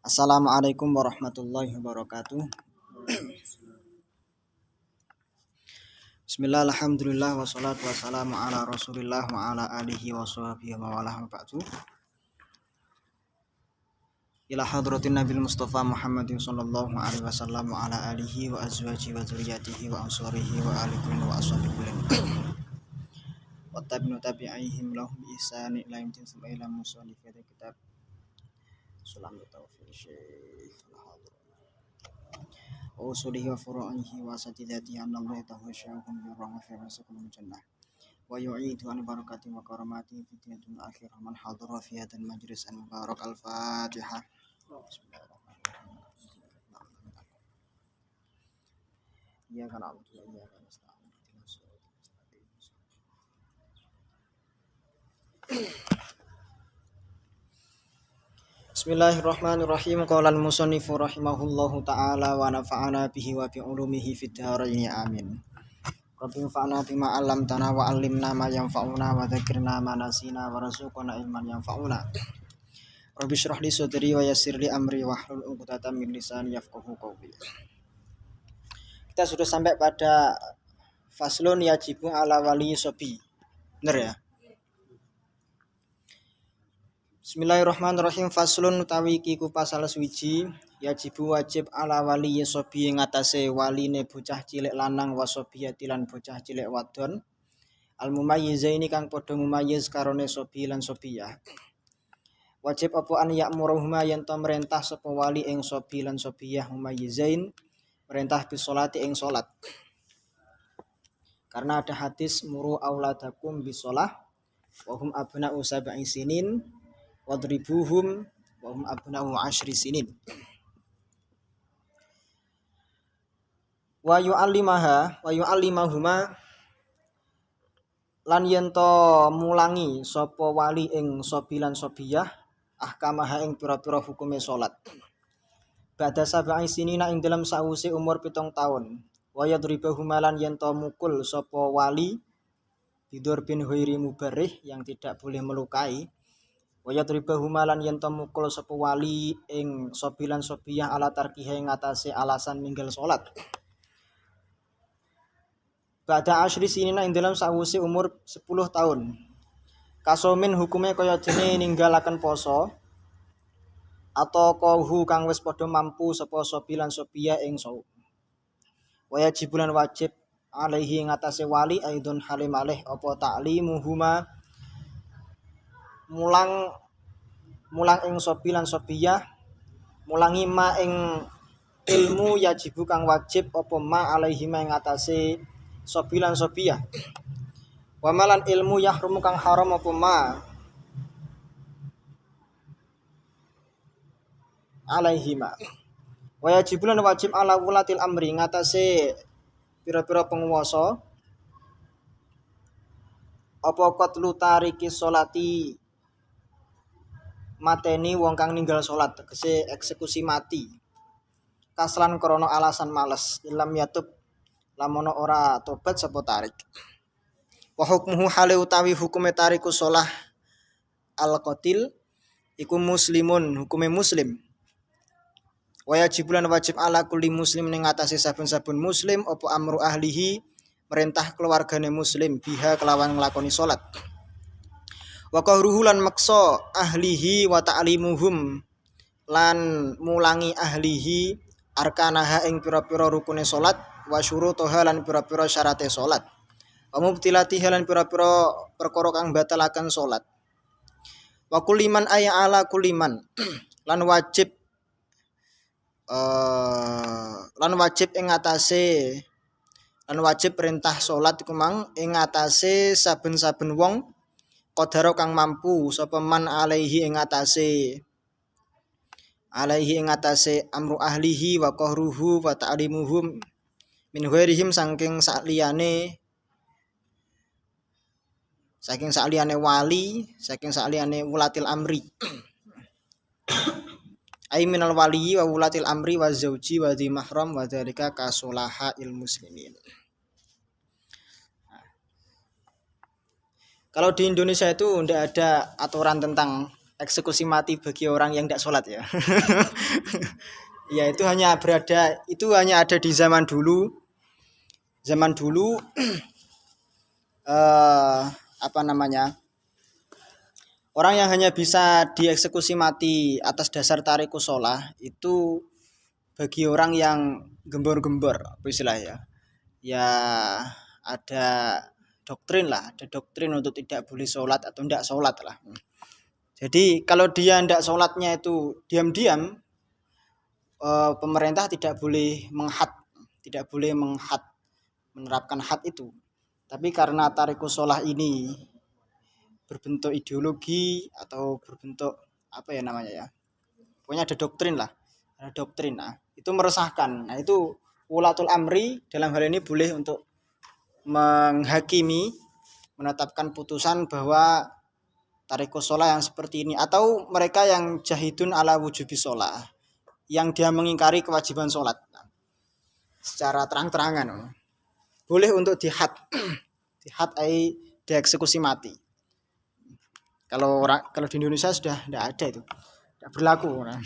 Assalamualaikum warahmatullahi wabarakatuh. Bismillah, alhamdulillah, wassalatu wassalamu ala rasulillah wa ala alihi wa sahbihi wa walah ba'du. Ila hadratin nabil mustafa Muhammadin sallallahu alaihi wasallam wa ala alihi wa azwajihi wa dzurriyyatihi wa ansarihi wa ali kulli wa ashabihi kullin wa tabi'ihim lahum bi ihsani ila yaumil qiyamah ila musannif kitab Sulam Taufiq Syekh usulihi wa furu'ihi wa satidatihi anallahu ta'ala syai'un bi rahmatihi wa sakum jannah wa yu'idu an barakati wa karamati fi dunyal akhirah man hadara fi hadzal majlis al mubarak al fatihah. Ya kan ya kan Bismillahirrahmanirrahim. Qala al-musannifu rahimahullahu ta'ala wa nafa'ana bihi wa bi ulumihi fid dharain amin. Rabbi fa'na bima 'allamtana wa 'allimna ma yanfa'una wa dzakirna ma nasina wa rzuqna ilman yanfa'una. Rabbi shrah li sadri wa yassir li amri wa hlul 'uqdatam min lisani yafqahu qawli. Kita sudah sampai pada faslun yajibu ala wali sobi. Benar ya? Bismillahirrahmanirrahim. Faslun utawi iki ku pasal suwiji yajibu wajib ala wali sobi ngatasé waline bocah cilik lanang wa sobiyati lan bocah cilik wadon al mumayyizaini kang padha mumayyiz karone sobi lan sobiyah. Wajib apa an ya'muruhuma yen to merintah sapa wali ing sobi lan sobiyah mumayyizain merintah bis sholati ing salat. Karena ada hadis muru auladakum bis shalah wa hum abna'u sab'i sinin wadribuhum wa hum abna'u 10 sinin. Wa yu'allimahuma lan yen to mulangi sapa wali ing sobi lan sobiyah ahkamaha ing pira-pira hukume salat. Ba'da sab'i sinina ing dalam sawise umur 7 tahun. Wa yadribahuma lan yen to mukul sapa wali bidur bin ghairi mubarrih yang tidak boleh melukai. Wa yadribahuma lan yen to mukul sapa wali ing sobi lan sobiyah ala tarkihe ngatasé alasan ninggal salat. Ba'da 10 sinina ing dalam sawise umur 10 tahun. Kasomin hukume kaya dene ninggalaken poso atau kauhu kang wis padha mampu sapa sobi lan sobiyah ing saum. Wa yajibulan wajib alaihi ngatasé wali aidun halim alih apa ta'limuhuma mulang ing sobi lan sobiyah mulangi ma ing ilmu yajibu kang wajib apa ma alaihi ma ing ngatasé sobi lan sobiyah. Wa malan ilmu yahrumu kang haram apa ma alaihi ma. Wa yajibulan wajib ala wulatil amri ngatasé pira-pira penguwasa apa qatlu tariki sholati mateni wong kang ninggal salat tegese eksekusi mati kaslan krana alasan males ilam yatub lamun ora tobat sapa tarik. Wa hukmuhu hale utawi hukume tariku shalah al qatil iku muslimun hukume muslim. Wa yajibulan wajib ala kulli muslim ning atase saben-saben muslim apa amru ahlihi merintah keluargane muslim biha kelawan nglakoni salat. Wa qahruhu lan maksa ahlihi wa ta'limuhum lan mulangi ahlihi arkanaha ing pira-pira rukune salat wa syurutuha lan pira-pira syarate salat. Wa mubtilatiha lan pira-pira perkara kang batalaken salat. Wa kulliman ay ala kulliman lan wajib ing atase lan wajib perintah salat iku mang ing atase saben-saben wong qadara kang mampu sapa man alaihi ing atase amru ahlihi wa qahruhu wa ta'limuhum min ghairihim saking sakliyane wali saking sakliyane wulatil amri ai minal wali wa wulatil amri wa zauji wa dhi mahram wa dzalika kasulaha il muslimin. Kalau di Indonesia itu tidak ada aturan tentang eksekusi mati bagi orang yang tidak sholat ya. Ya itu hanya ada di zaman dulu. Zaman dulu apa namanya? Orang yang hanya bisa dieksekusi mati atas dasar tarikus sholah itu bagi orang yang gembor-gembor, apa istilahnya? Ya ada ada doktrin untuk tidak boleh sholat atau tidak sholat lah. Jadi kalau dia tidak sholatnya itu diam-diam, pemerintah tidak boleh menerapkan had itu. Tapi karena tarikus sholah ini berbentuk ideologi atau berbentuk apa ya namanya ya, pokoknya ada doktrin. Nah itu meresahkan. Nah itu wulatul amri dalam hal ini boleh untuk menetapkan putusan bahwa tarikus sholah yang seperti ini, atau mereka yang jahidun ala wujubi sholah, yang dia mengingkari kewajiban sholat secara terang-terangan, boleh untuk dihad dieksekusi mati. Kalau di Indonesia sudah tidak ada itu, tidak berlaku. Nah.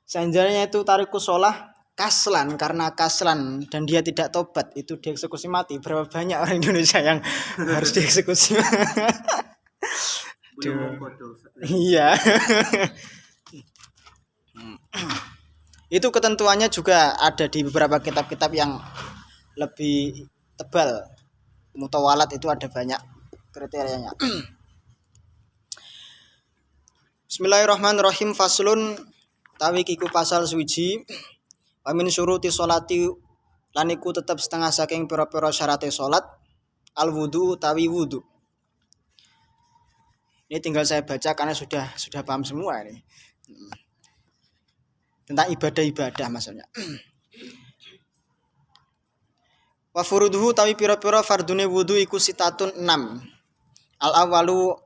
Seandainya itu tarikus sholah karena kaslan dan dia tidak tobat, itu dieksekusi mati. Berapa banyak orang Indonesia yang harus dieksekusi? Iya. Itu ketentuannya juga ada di beberapa kitab-kitab yang lebih tebal. Mutawalat itu ada banyak kriterianya. Bismillahirrahmanirrahim. Faslun tawi kiku pasal suwiji. Wa min syuruti sholati lan iku tetep setengah saking pira-pira syarate salat al wudu tawi wudu. Ini tinggal saya baca karena sudah paham semua ini. Tentang ibadah-ibadah maksudnya. Wa furuduhu tawi pira-pira fardune wudu iku sitatun 6. Al awalu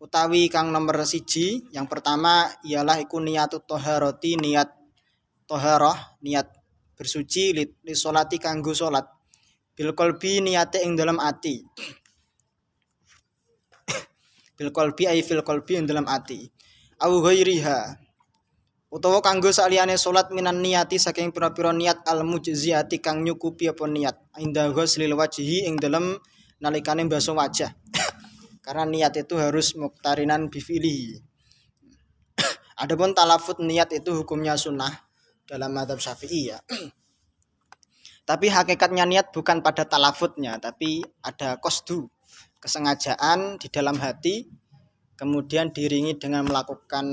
utawi kang nomor 1, yang pertama ialah iku niyatut thaharati, niat thaharah, niat bersuci li sholati kanggo salat. Bil qalbi niate ing dalam ati. Bil qalbi ay fil qalbi ing dalam ati. Au ghairiha. Utawa kanggo saliyane salat minan niyati saking pira-pira niat al mujziati kang nyukupi apa niat inda ghuslil wajhi ing dalem nalikane mbasuh wajah. Karena niat itu harus muqtarinan bifili. Adapun talafut niat itu hukumnya sunnah dalam mazhab Syafi'i ya. Tapi hakikatnya niat bukan pada talafutnya, tapi ada qasdu, kesengajaan di dalam hati, kemudian diiringi dengan melakukan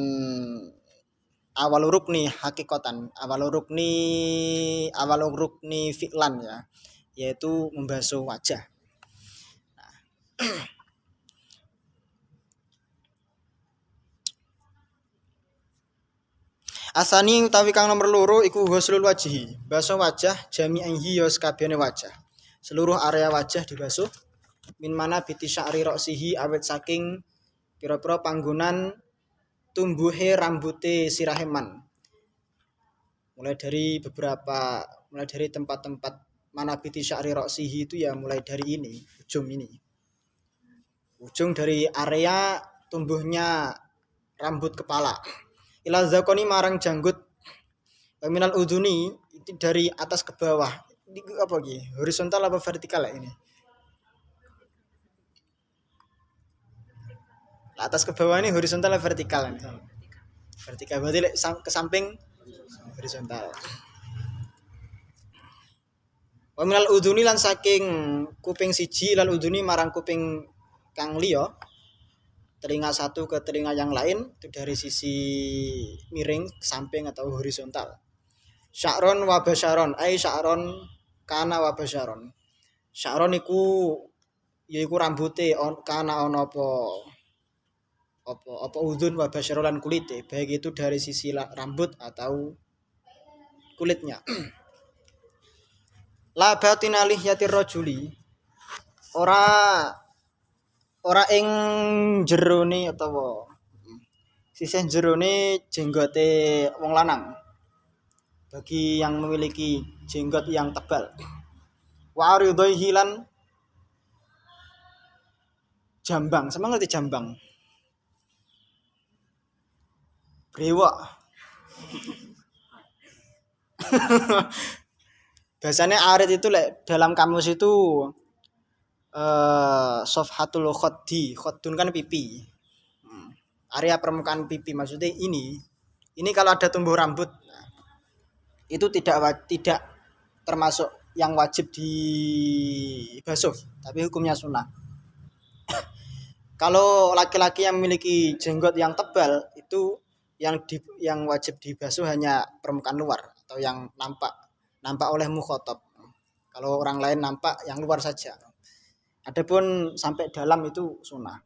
awal rukni hakikatan, awal rukni fi'lan ya, yaitu membasuh wajah. Nah. Asani utawi kang nomor 2 iku ghuslul wajhi, basuh wajah jami'ihi ya sakabehane wajah. Seluruh area wajah dibasuh min mana biti sya'ri ra'sihi awet saking pira-pira panggonan tumbuhe rambute siraheman. Mulai dari tempat-tempat mana biti sya'ri ra'sihi itu ya, mulai dari ini, ujung dari area tumbuhnya rambut kepala. Ila zakoni marang janggut. Minal uduni itu dari atas ke bawah. Ini apa lagi? Horizontal apa vertikal ya ini? Atas ke bawah ini horizontal atau vertikal ini? Vertikal, berarti ke samping horizontal. Wa minal uduni lan saking kuping siji lan uduni marang kuping kang liya, telinga satu ke telinga yang lain itu dari sisi miring, samping atau horizontal. Sya'ron wa basyaron, ai sya'ron kana wa basyaron. Sya'ron iku yaiku rambute kana ana apa udun wa basyaron kulite, baik itu dari sisi rambut atau kulitnya. La batina lihyatir rajuli, ora ing jerone utawa sisih jerone jenggote wong lanang bagi yang memiliki jenggot yang tebal. Wa aridaihi lan Jambang, sama ngerti jambang? Brewok. Biasanya arit itu dalam kamus itu sofhatul khaddi, khaddun kan pipi. Area permukaan pipi maksudnya ini. Ini kalau ada tumbuh rambut itu tidak termasuk yang wajib dibasuh, tapi hukumnya sunnah. Kalau laki-laki yang memiliki jenggot yang tebal itu yang wajib dibasuh hanya permukaan luar atau yang nampak oleh mukhatab. Kalau orang lain nampak yang luar saja. Adapun sampai dalam itu sunnah.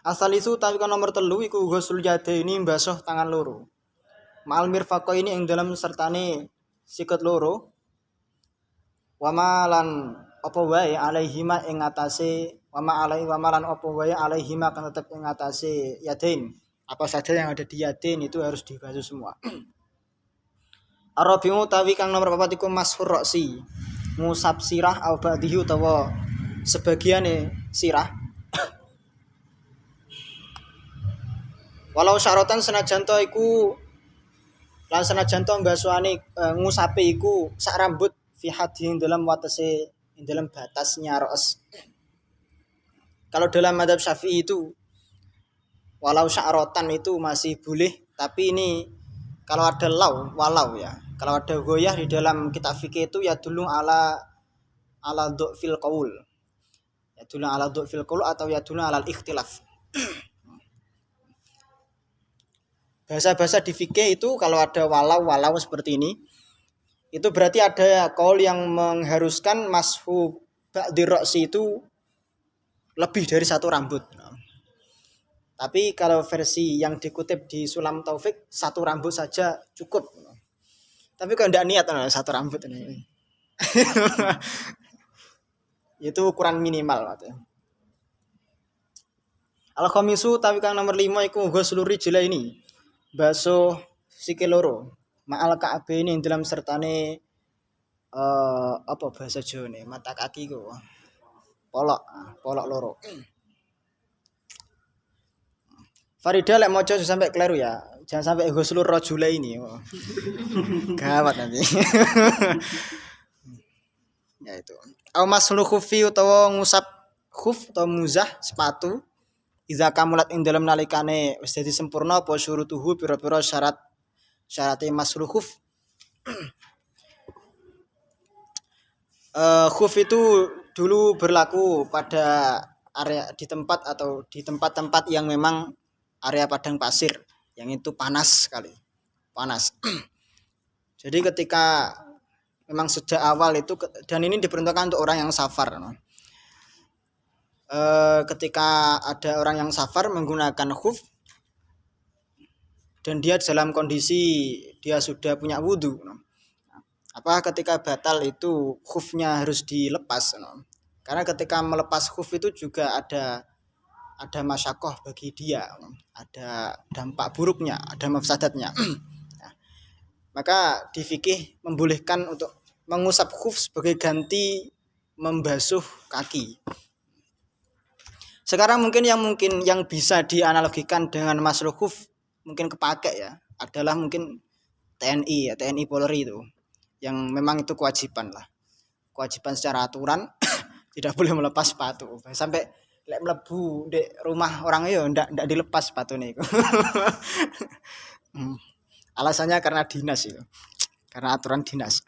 Asal isu tapi kan nomor 3 iku ghusl yadaini mbasuh tangan loro. Ma'al mirfaqo ini yang dalam sertane sikut loro. Wama lan apa wae alaihima ing atase wama lan apa wae alaihima kan tetep ing atase yadain. Apa saja yang ada di yadain itu harus dibasuh semua. Arabiu tawi kang nomor 4 iku mashur roksi. Ngusap sirah au ba'dihi utawa sebagiane sirah. Walau syaratan senajan to iku lan senajan to mbasuhane ngusape iku sak rambut fi hadin dalam watase dalam batasnya ra's. Kalau dalam mazhab Syafi'i itu walau syaratan itu masih boleh, tapi ini kalau ada walau ya. Kalau ada goyah di dalam kitab fikih itu ya dulu ala du'fil qaul. Ya dulu ala du'fil qaul atau ya dulu ala ikhtilaf. Bahasa-bahasa di fikih itu kalau ada walau seperti ini, itu berarti ada qaul yang mengharuskan mashu ba'di ra'si itu lebih dari satu rambut. Tapi kalau versi yang dikutip di Sulam Taufik, satu rambut saja cukup. Tapi kalau tidak niat satu rambut ini. Itu ukuran minimal katanya. Al-khamisu tapi kang nomor 5 iku ghuslu rijla ini. Basuh sikil loro. Ma'al ka'be ini dalam sertane apa bahasa Jawa nih? Mata kaki ku. Polok loro. Farida lek maca sampai kleru ya. Jangan sampai ghuslu rajula ini. Gawat nanti. Ya itu. Au maslu khufi utawa ngusap khuf atau muzah sepatu. Iza kamulat ing dalam nalikane wis dadi sempurna apa syurutuhu pira-pira syaratnya maslu khuf. Khuf itu dulu berlaku pada area di tempat-tempat yang memang area padang pasir yang itu panas sekali. Panas. Jadi ketika memang sejak awal itu dan ini diperuntukkan untuk orang yang safar. Ketika ada orang yang safar menggunakan khuf dan dia dalam kondisi dia sudah punya wudhu, apa ketika batal itu khufnya harus dilepas, karena ketika melepas khuf itu juga ada masyakoh bagi dia, ada dampak buruknya, ada mafsadatnya. Maka di fikih membolehkan untuk mengusap khuf sebagai ganti membasuh kaki. Sekarang mungkin yang bisa dianalogikan dengan maslu khuf mungkin kepake ya adalah mungkin TNI Polri itu yang memang itu kewajiban secara aturan tidak boleh melepas sepatu sampai lek mlebu di rumah orang yo ndak dilepas sepatune iku. Alasannya karena dinas itu. Karena aturan dinas.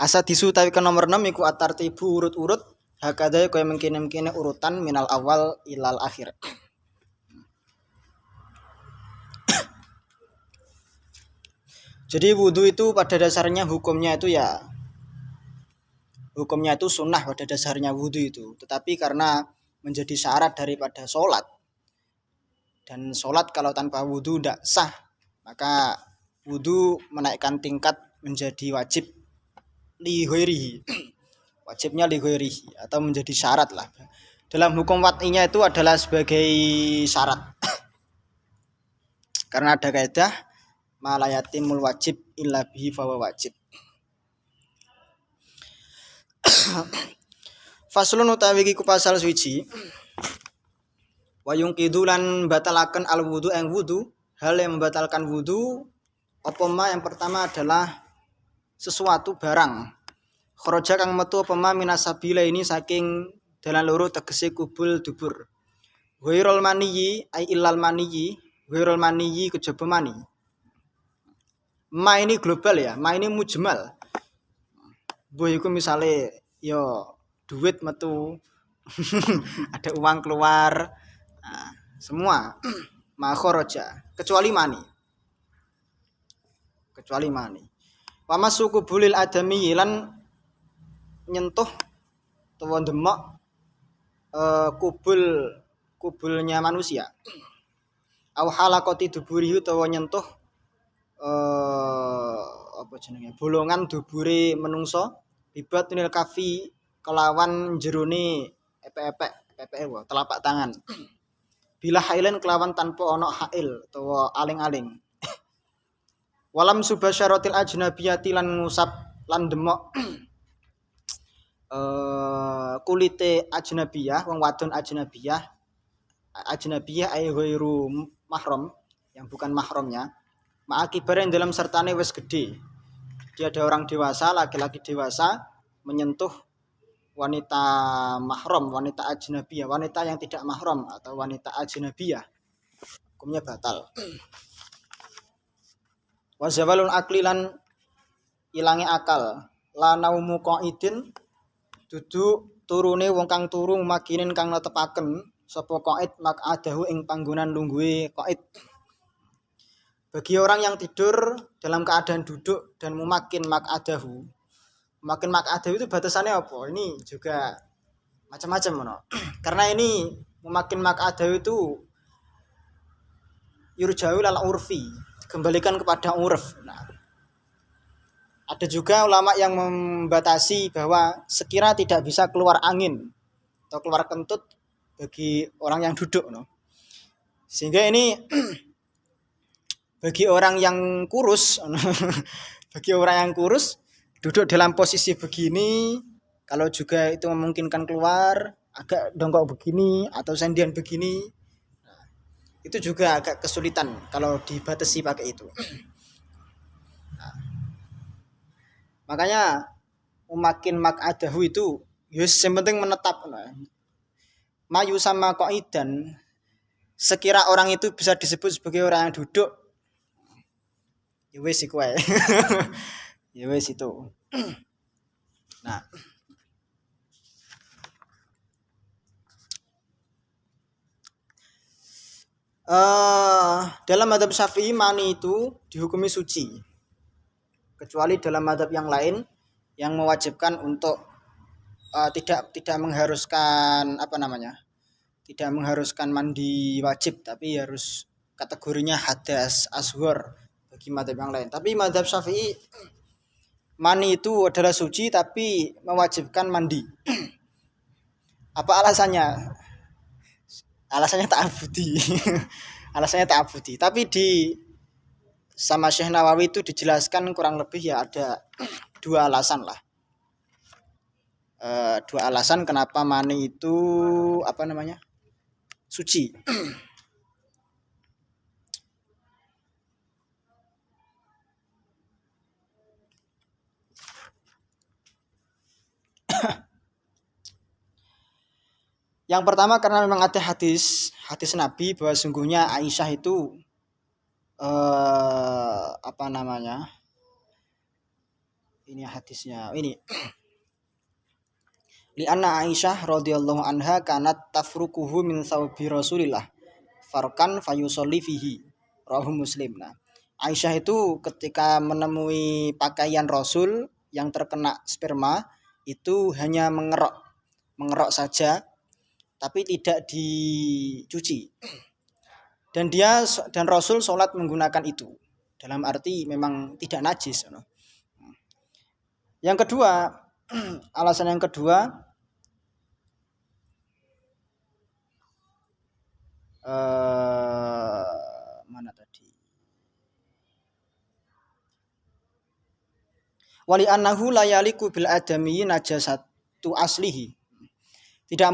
Asa disu tapi ke nomor 6 iku atartibu urut-urut hakadaya kaya mungkin urutan minal awal ilal akhir. Jadi wudhu itu pada dasarnya hukumnya itu sunnah pada dasarnya wudhu itu. Tetapi karena menjadi syarat daripada sholat dan sholat kalau tanpa wudhu tidak sah, maka wudhu menaikkan tingkat menjadi wajib li ghairihi. Wajibnya li ghairihi atau menjadi syarat lah. Dalam hukum wat'inya itu adalah sebagai syarat. Karena ada kaidah ma la yatimul wajib illa bihi fa wajib. Faslun utawi iki ku pasal suci. Wa yungkidu lan batalaken al wudu ing wudu, hal yang membatalkan wudu apa ma yang pertama adalah sesuatu barang. Kharaja kang metu apa ma minasabila ini saking dalan loro tegese kubul dubur. Ghairul maniyi ai illal maniyi, ghairul maniyi kejaba mani. Ma ini global ya, ma ini mujmal. Boh iku misale yo duit metu ada uang keluar, nah, semua makhoroja kecuali mani, wa masuku bulil adami lan nyentuh utawa ndemok kubulnya manusia, au halaqati duburi utawa nyentuh apa jenenge bolongan dubure menungso bibat nil kafi kelawan jerone epek-epek telapak tangan. Bila hailen kelawan tanpa ana hail utawa aling-aling. Walam subasyaratil ajnabiyati lan ngusap lan demok kulite ajnabiyah, wong wadon ajnabiyah ay ghairu mahram, yang bukan mahramnya. Ma'akibare dalam sertane wis gede. Dia ada orang dewasa, laki-laki dewasa menyentuh wanita mahram, wanita ajnabiyah, wanita yang tidak mahram atau wanita ajnabiyah, hukumnya batal. Wa zawalul aqli lan ilange akal, la naumu qaidin dudu turune wong kang turu makinin kang netepaken sapa qaid maq'adahu ing panggonan lungguhe qaid. Bagi orang yang tidur dalam keadaan duduk dan memakin maq'adahu. Makin maq'adahu itu batasannya apa? Ini juga macam-macam no. Karena ini memakin maq'adahu itu yurja'u lal urfi, kembalikan kepada urf. Nah, ada juga ulama yang membatasi bahwa sekira tidak bisa keluar angin atau keluar kentut bagi orang yang duduk no. Sehingga ini bagi orang yang kurus bagi orang yang kurus duduk dalam posisi begini, kalau juga itu memungkinkan keluar agak dongkok begini atau sendian begini, itu juga agak kesulitan kalau dibatasi pakai itu. Nah, makanya makin maq'adahu itu yus yang penting menetap. Mayu sama qaidan, sekira orang itu bisa disebut sebagai orang yang duduk, ya wis iku ae. Ya wis itu. Nah, dalam mazhab Syafi'i mani itu dihukumi suci, kecuali dalam mazhab yang lain yang mewajibkan untuk tidak mengharuskan tidak mengharuskan mandi wajib, tapi harus kategorinya hadas asghar bagi mazhab yang lain. Tapi mazhab Syafi'i mani itu adalah suci tapi mewajibkan mandi. Apa alasannya? Alasannya ta'abudi. Alasannya ta'abudi. Tapi di sama Syekh Nawawi itu dijelaskan kurang lebih ya ada dua alasan lah. Dua alasan kenapa mani itu suci. Yang pertama karena memang ada hadis Nabi bahwa sungguhnya Aisyah itu ini hadisnya ini li anna Aisyah radhiyallahu anha kanat tafruquhu min thawbi Rasulillah farkan fayusolli fihi, rawahu Muslim. Nah, Aisyah itu ketika menemui pakaian Rasul yang terkena sperma itu hanya mengerok saja, tapi tidak dicuci. Dan Rasul sholat menggunakan itu. Dalam arti memang tidak najis. Yang kedua, alasan yang kedua, mana tadi? Wali annahu la yaliku bil adami najasat nabatu aslihi. Tidak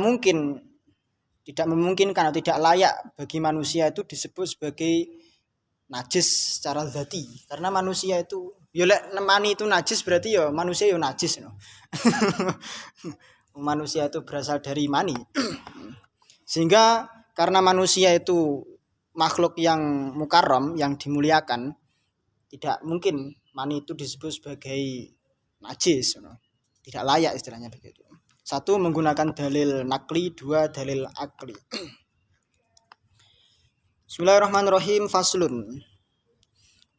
memungkinkan atau tidak layak bagi manusia itu disebut sebagai najis secara zati. Karena manusia itu mani itu najis berarti ya manusia ya najis no. Manusia itu berasal dari mani. Sehingga karena manusia itu makhluk yang mukarram, yang dimuliakan, tidak mungkin mani itu disebut sebagai najis no. Tidak layak istilahnya begitu. Satu, menggunakan dalil nakli, dua, dalil akli. Bismillahirrahmanirrahim. Faslun.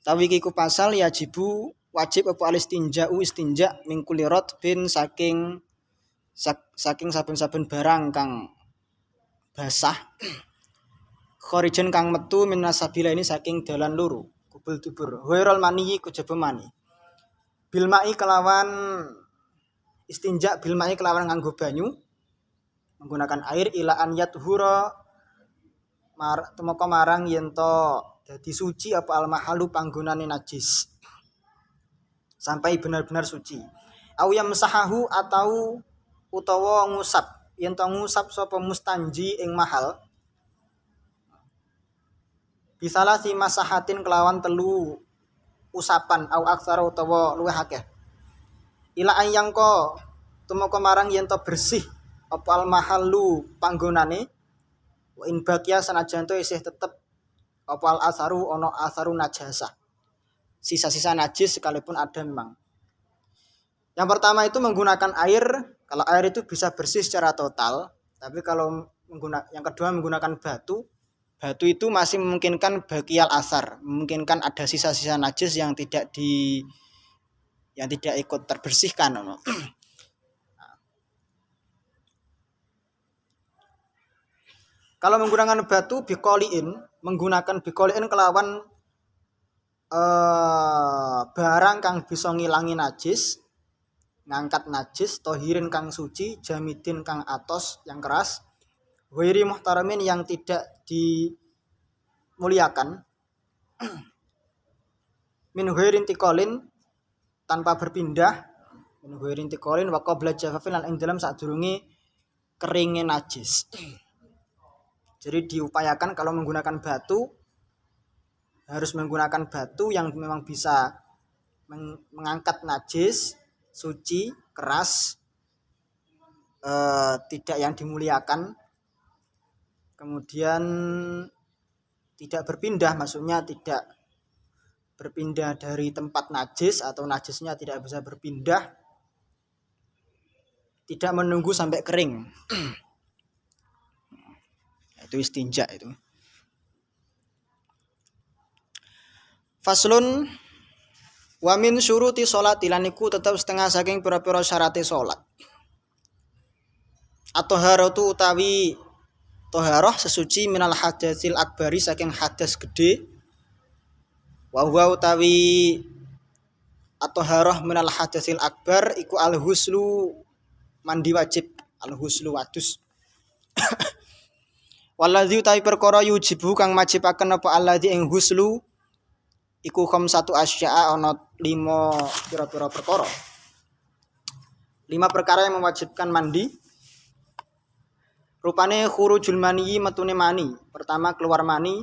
Tawikiku pasal yajibu wajib apa alistinja'u istinja min kulli bin saking saben-saben barang kang basah. Khorijen kang metu min nasabila ini saking dalan luru, kubul dubur. Ghairul mani kejaba mani. Bil ma'i kelawan istinja bil ma'i kelawan nganggo banyu menggunakan air ila an yathura temeka marang yen to dadi suci apa al mahalu panggonane najis sampai benar-benar suci. Au yamsahahu atau utawa ngusap yen to ngusap sapa mustanji ing mahal bisalah si masahatin kelawan telu usapan au aksara utawa luwih akeh. Ila ayangko tumeka marang yen to bersih apa al mahallu panggonane wa in baqiya sanajan to isih tetep apa al asaru ana asaru najasa. Sisa-sisa najis sekalipun ada memang. Yang pertama itu menggunakan air. Kalau air itu bisa bersih secara total, tapi kalau yang kedua menggunakan batu. Batu itu masih memungkinkan baqial asar, memungkinkan ada sisa-sisa najis yang tidak ikut terbersihkan. Kalau menggunakan batu menggunakan bikoliin kelawan barang kang bisa ngilangi najis, ngangkat najis, tohirin kang suci, jamidin kang atos yang keras, wairi muhtaramin yang tidak dimuliakan, min ghairin tiqalin tanpa berpindah, min ghairin tiqalin wa qabla jafafin lan ing dalam sadurunge keringe najis. Jadi diupayakan kalau menggunakan batu harus menggunakan batu yang memang bisa mengangkat najis, suci, keras, tidak yang dimuliakan, kemudian tidak berpindah, maksudnya tidak berpindah dari tempat najis atau najisnya tidak bisa berpindah, tidak menunggu sampai kering. Itu istinja itu. Faslun wa min syuruti sholati lan iku tetep setengah saking pira-pira syarate salat. At-taharatu utawi taharah sesuci minal hadatsil akbari saking hadas gede. Wa huwa utawi at-taharah minal hadatsil akbar iku al-huslu mandi wajib, al-huslu wadus. Waladzi utawi perkara yujibu kang majibaken apa alladzi ing huslu iku khamsatu asya'a ana 5 pira-pira perkara. 5 perkara yang mewajibkan mandi. Rupane khurujul mani metune mani. Pertama keluar mani,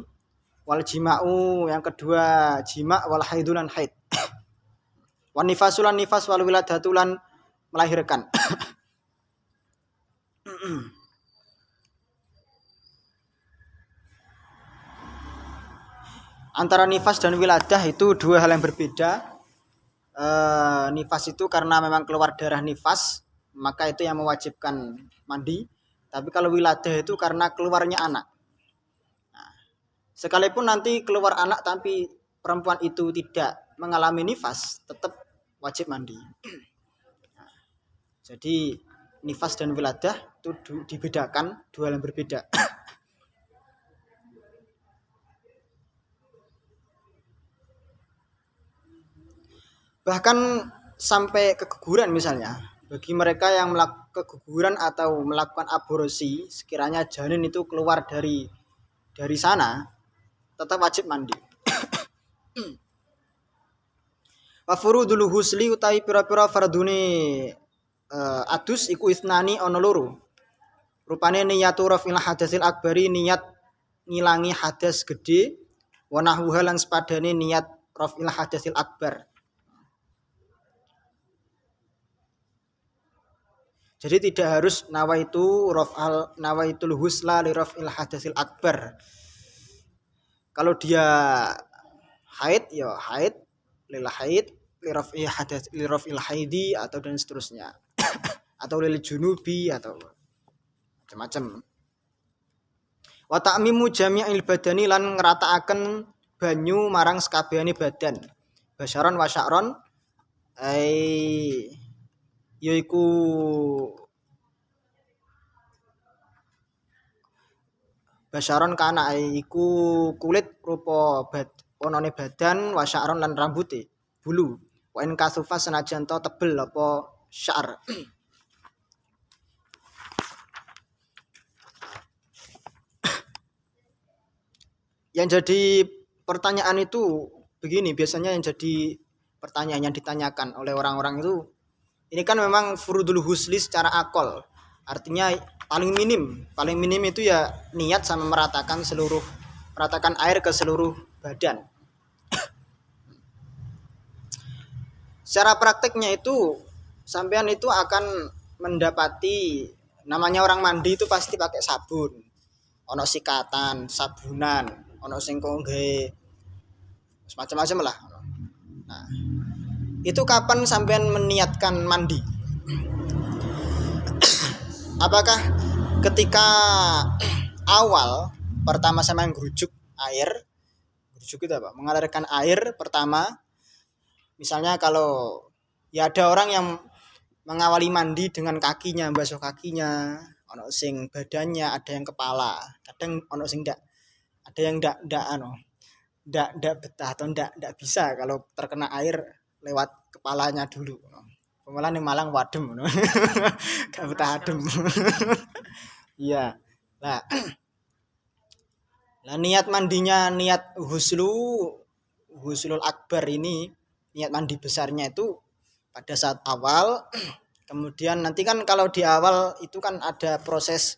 wal jima'u yang kedua jima' wal haidulan haid. Wan nifasulan nifas wal wiladatulan melahirkan. Antara nifas dan wiladah itu 2 hal yang berbeda. Nifas itu karena memang keluar darah nifas, maka itu yang mewajibkan mandi. Tapi kalau wiladah itu karena keluarnya anak. Nah, sekalipun nanti keluar anak tapi perempuan itu tidak mengalami nifas, tetap wajib mandi. Nah, jadi nifas dan wiladah itu dibedakan, 2 hal yang berbeda. Bahkan sampai keguguran misalnya, bagi mereka yang melakukan keguguran atau melakukan aborsi, sekiranya janin itu keluar dari sana, tetap wajib mandi. Wa furudul husli utawi pira-pira fardune adus iku isnani ana loro. Rupane niyatu rafil hadasil akbari niat ngilangi hadas gede wa nahwuha lan sepadane niat rafil hadasil akbar. Jadi tidak harus nawaitul husla li rafil hadasil akbar. Kalau dia haid ya haid lil haid li rafil haidi atau dan seterusnya. Atau lil junubi atau macam-macam. Wa ta'mimu jami'il badani lan ngrataaken banyu marang sekabehane badan. Basyaron wa sya'ron yaiku basyaron kana iku kulit rupa onone badan wa sya'ron lan rambuté bulu wa in kasufa senajan to tebel apa syar. Yang jadi pertanyaan itu begini, biasanya yang jadi pertanyaan yang ditanyakan oleh orang-orang itu, ini kan memang furudul husli secara akol, artinya paling minim itu ya niat sama meratakan air ke seluruh badan. Secara prakteknya itu sampean itu akan mendapati namanya orang mandi itu pasti pakai sabun, ono sikatan, sabunan, ono sing kongge semacam-macam lah. Nah, itu kapan sampean meniatkan mandi? Apakah ketika awal pertama sampean gerujuk itu apa? Mengalirkan air pertama. Misalnya kalau ya ada orang yang mengawali mandi dengan kakinya, basuh kakinya, ono sing badannya, ada yang kepala, kadang ono sing ndak, ada yang ndak betah atau ndak bisa kalau terkena air lewat kepalanya dulu. Malah ning Malang wadem ngono. Gak betah adem. Iya. Nah. Lah niat mandinya niat huslul akbar ini, niat mandi besarnya itu pada saat awal. Kemudian nanti kan kalau di awal itu kan ada proses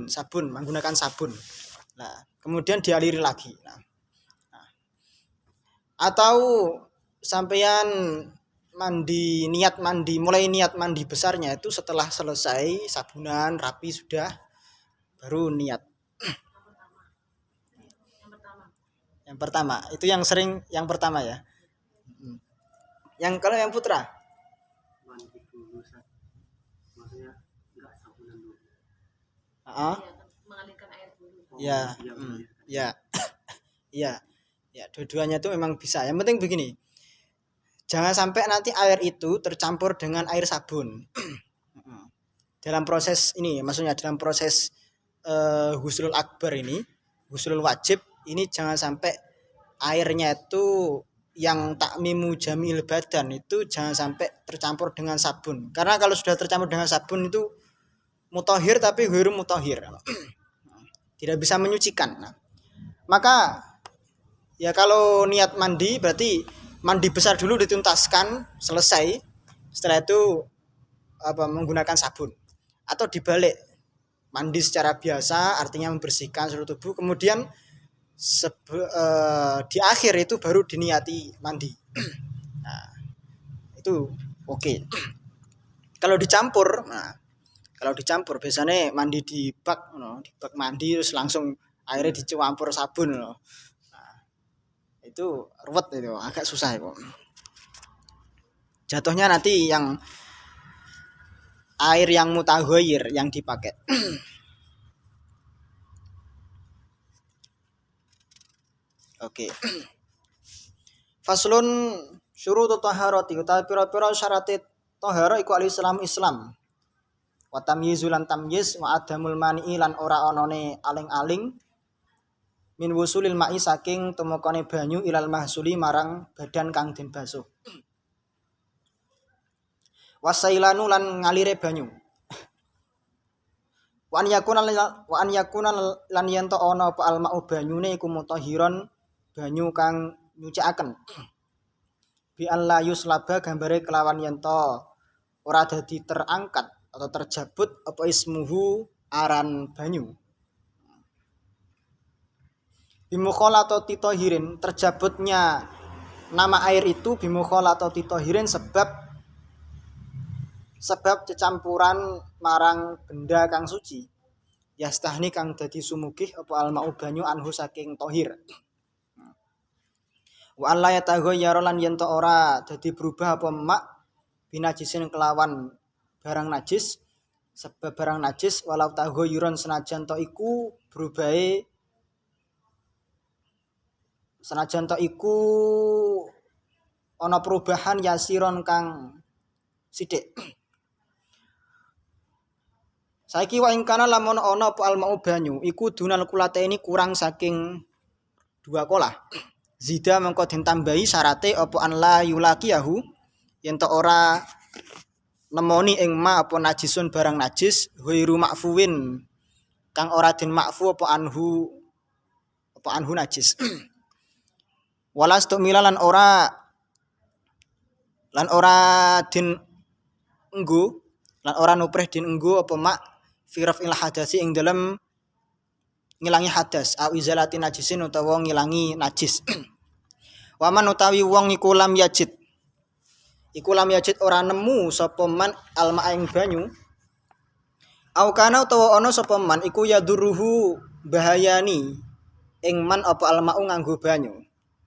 sabun, menggunakan sabun. Nah, kemudian dialiri lagi. Nah, atau sampean mulai niat mandi besarnya itu setelah selesai sabunan rapi sudah baru niat. Yang pertama itu yang sering yang pertama ya. Yang kalau yang putra mandi dulu, maksudnya enggak sabunan dulu. Mengalirkan air dulu. Ya. Iya. Ya, dua-duanya itu memang bisa. Yang penting begini. Jangan sampai nanti air itu tercampur dengan air sabun. Dalam proses ini, maksudnya dalam proses huslul akbar ini, huslul wajib ini jangan sampai airnya itu yang takmimu jamil badan itu jangan sampai tercampur dengan sabun. Karena kalau sudah tercampur dengan sabun itu mutahhir tapi ghairu mutahhir. Tidak bisa menyucikan. Nah, maka ya kalau niat mandi berarti mandi besar dulu dituntaskan, selesai. Setelah itu menggunakan sabun. Atau dibalik, mandi secara biasa artinya membersihkan seluruh tubuh, kemudian di akhir itu baru diniati mandi. Nah, itu oke. Kalau dicampur biasanya mandi di bak mandi terus langsung airnya dicampur sabun. Nah, itu ruwet, itu agak susah itu. Jatuhnya nanti yang air yang mutaghayyir yang dipakai. Oke. Faslun syurutut taharati utawi pira-pira syarat tahara iku al-Islam. Wa tamyizul lan tamyiz wa adamul mani'i lan ora onone aling-aling min wusulil ma'i saking tumekane banyu ilal mahsuli marang badan kang den basuh. Wasailanu lan ngalire banyu. Wa an yakuna lan yen to ana apa alma'u banyune iku mutahhiron banyu kang nyucikaken. bi alla yuslaba gambare kelawan yen to ora dadi terangkat atau terjabut apa ismuhu aran banyu. Bimukhalatati tahirin, terjabutnya nama air itu bimukhalatati tahirin sebab cecampuran marang benda kang suci. Yastahni kang dadi sumugih apa almau banyu anhu saking tahir. Wa alla yataghayyara lan yen to ora dadi berubah apa mak binajisin kelawan barang najis, sebab barang najis walau taghayyuran senajan to iku berubahe ana perubahan yasiron kang sithik. Saiki wa ing kana lamun ana apa almau banyu iku dunal kulateni kurang saking 2 kolah. Zida mengko den tambahi syarate apa an la yulaqiyahu yen to ora nemoni ing ma apa najisun barang najis ghairu makfuwin kang ora den makfu apa anhu najis. Walas tumila lan ora den enggo lan ora nuprih den enggo apa mak firaf il hadasi ing dalem ngilangi hadas au izalati najisin utawa ngilangi najis. Waman utawi wong iku lam yajid ora nemu sapa man alma ing banyu au kana utawa ana sapa man iku yaduruhu bahayani ing man apa almau nganggo banyu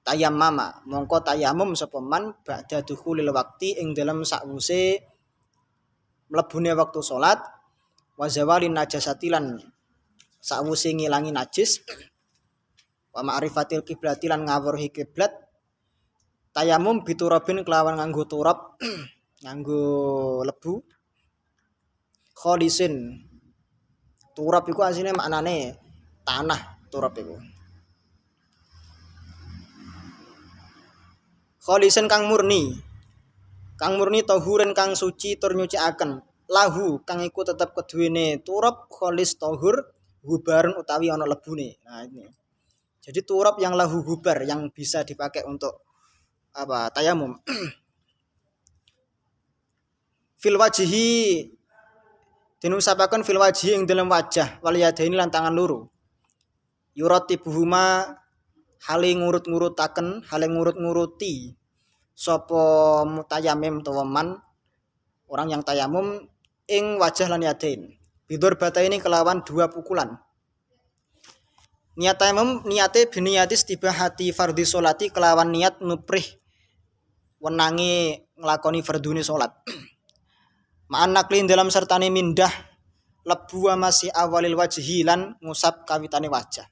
tayammama mongko tayamum sapa man ba'da dukhulil waqti ing dalem sakwuse mlebune wektu salat wa zawalin najasati lan sakwuse ngilangi najis wa ma'rifatil kiblati lan ngawruhi kiblat tayamum biturabin kelawan nganggo turab nganggo lebu khalisin. Turab iku asline maknane tanah, turab iku khalisin kang murni tahuren kang suci tur nyucikaken lahu kang iku tetep keduwene turab khalis tahur gubarun utawi ana lebune. Nah ini. Jadi turab yang lahu gubar yang bisa dipakai untuk tayamum. Fil wajhi dinusapaken fil wajhi ing dalam wajah wal yadaini lan tangan loro. Yuratibuhuma hale ngurut-nguruti sapa mutayamim utawa man orang yang tayamum ing wajah lan yadain. Bidur bata ini kelawan 2 pukulan. Niat tayamum niate biniyati istibahati fardhi sholati kelawan niat nuprih wenangi nglakoni fardune salat. Ma'an naklin dalam sertane mindah lebu masih awalil wajhi lan ngusap kawitane wajah.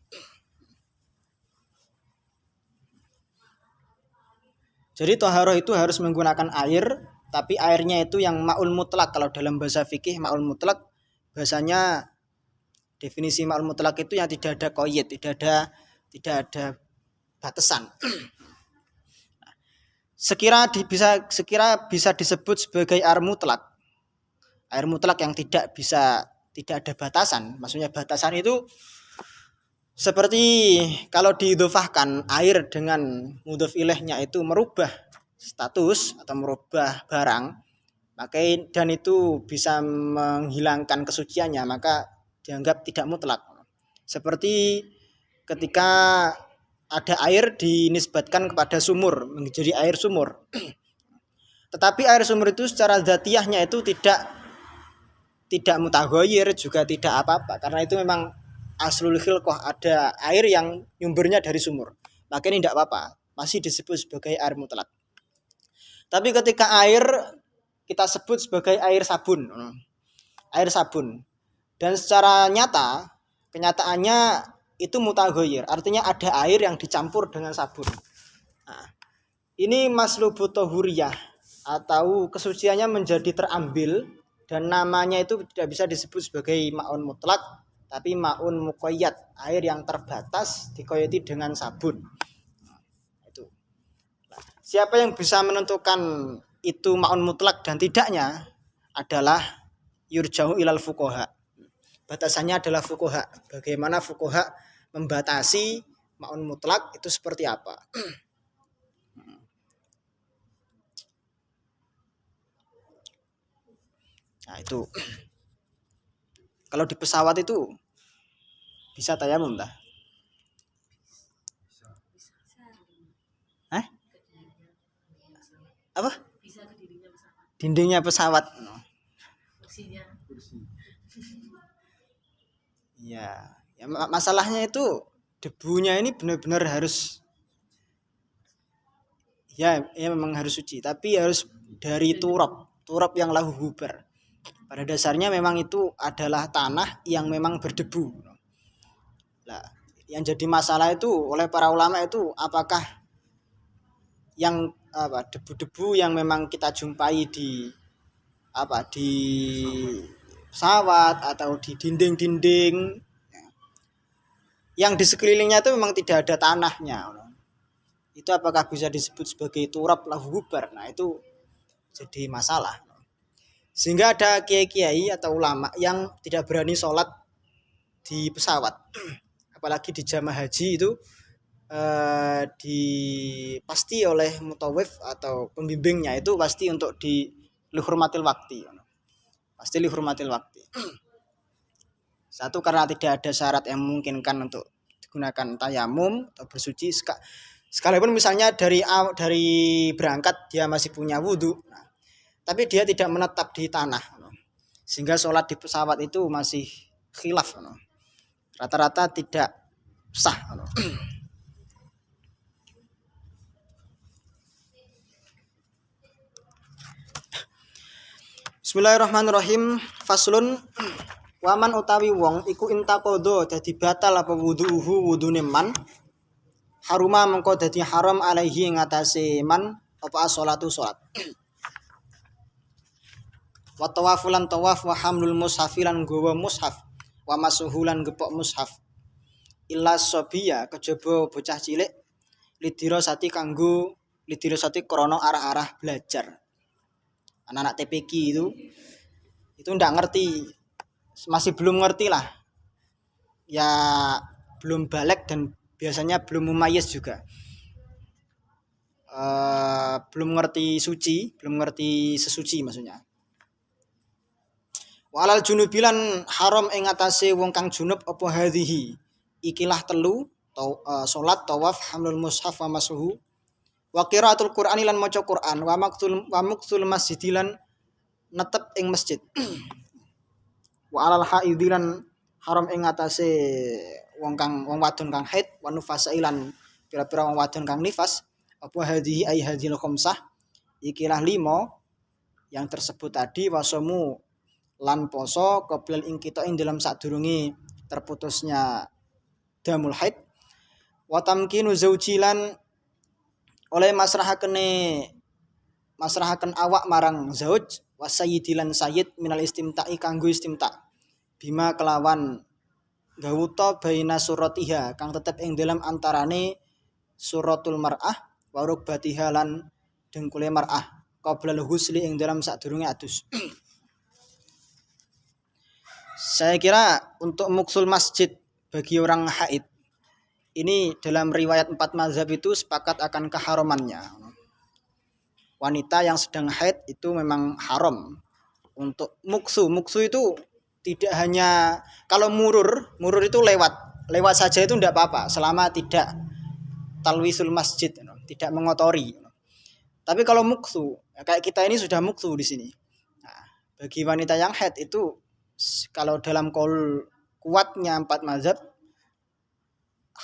Jadi taharah itu harus menggunakan air, tapi airnya itu yang ma'ul mutlak. Kalau dalam bahasa fikih ma'ul mutlak bahasanya definisi ma'ul mutlak itu yang tidak ada qayyid, tidak ada batasan. Sekira bisa disebut sebagai air mutlak. Air mutlak yang tidak ada batasan. Maksudnya batasan itu seperti kalau diidhofahkan air dengan mudhof ilaihnya itu merubah status atau merubah barang, maka dan itu bisa menghilangkan kesuciannya, maka dianggap tidak mutlak. Seperti ketika ada air dinisbatkan kepada sumur menjadi air sumur. Tetapi air sumur itu secara dzatiyahnya itu tidak mutaghayyir, juga tidak apa-apa, karena itu memang aslul khilqah, ada air yang nyumbernya dari sumur, maka ini tidak apa-apa, masih disebut sebagai air mutlak. Tapi ketika air kita sebut sebagai air sabun dan secara kenyataannya itu mutaghayyir, artinya ada air yang dicampur dengan sabun. Nah, ini maslubut tahuriyah atau kesuciannya menjadi terambil dan namanya itu tidak bisa disebut sebagai ma'un mutlak, tapi ma'un muqayyad, air yang terbatas dikoyati dengan sabun. Itu. Siapa yang bisa menentukan itu ma'un mutlak dan tidaknya adalah yurja'u ilal fuqaha. Batasannya adalah fuqaha. Bagaimana fuqaha membatasi ma'un mutlak itu seperti apa? Nah, itu. Kalau di pesawat itu bisa tayamum dah. Hah? Apa? Dindingnya pesawat. Ya, ya masalahnya itu debunya ini benar-benar harus ya memang harus suci, tapi harus dari turab yang lahu hubar. Pada dasarnya memang itu adalah tanah yang memang berdebu. Nah, yang jadi masalah itu oleh para ulama itu apakah yang debu-debu yang memang kita jumpai di di pesawat atau di dinding-dinding yang di sekelilingnya itu memang tidak ada tanahnya, itu apakah bisa disebut sebagai turab lahu hubar? Nah, itu jadi masalah. Sehingga ada kiai-kiai atau ulama yang tidak berani sholat di pesawat, apalagi di jamaah haji itu pasti oleh mutawif atau pembimbingnya itu pasti untuk dihormatil waktu, pasti dihormatil waktu. Satu, karena tidak ada syarat yang memungkinkan untuk digunakan tayamum atau bersuci, sekalipun misalnya dari berangkat dia masih punya wudhu, tapi dia tidak menetap di tanah, sehingga sholat di pesawat itu masih khilaf, rata-rata tidak sah. Bismillahirrahmanirrahim. Faslun, waman utawi wong iku intaqodo dadi batal apa wudhuhu wudhune man, haruma mengko dadi haram alaihi ngatasé man apa sholatu sholat. Wa tawafulan tawaf wa hamlul mushafilan gowo mushaf wa masuhulan gepok mushaf. Illa sobiya kejaba bocah cilik lidirosati kanggo lidirosati krana arah-arah belajar. Anak-anak TPQ itu ndak ngerti, masih belum ngerti lah ya, belum balik dan biasanya belum mumayyiz juga, belum ngerti suci, belum ngerti sesuci maksudnya. Walal junubilan haram ing atase wong kang junub apa hadhihi ikilah telu salat tawaf hamlul mushaf wa masuhu wa qiraatul qur'ani lan maca Qur'an wa maqtul masjidilan netep ing masjid. Wa alal haidilan haram ing atase wong wadon kang haid wa nufasailan pira-pira wong wadon kang nifas apa hadhihi ai hadhil khamsah ikilah 5 yang tersebut tadi, wasomu lan poso qoblal ing kita ing dalam sadurunge terputusnya damul haid, wa tamkinu zaujilan oleh masrahaken awak marang zauj, wa sayyidilan sayyid minal istimta'i kanggo istimta bima kelawan gawuta baina suratiha kang tetep ing dalam antarane suratul mar'ah wa rukbatiha lan dengkule mar'ah qoblal husli ing dalam sadurunge adus. Saya kira untuk muksul masjid bagi orang haid ini dalam riwayat 4 mazhab itu sepakat akan keharamannya. Wanita yang sedang haid itu memang haram untuk muksu. Muksu itu tidak hanya kalau murur itu lewat saja itu tidak apa-apa selama tidak talwisul masjid, tidak mengotori. Tapi kalau muksu, kayak kita ini sudah muksu di sini. Nah, bagi wanita yang haid itu kalau dalam qaul kuatnya 4 mazhab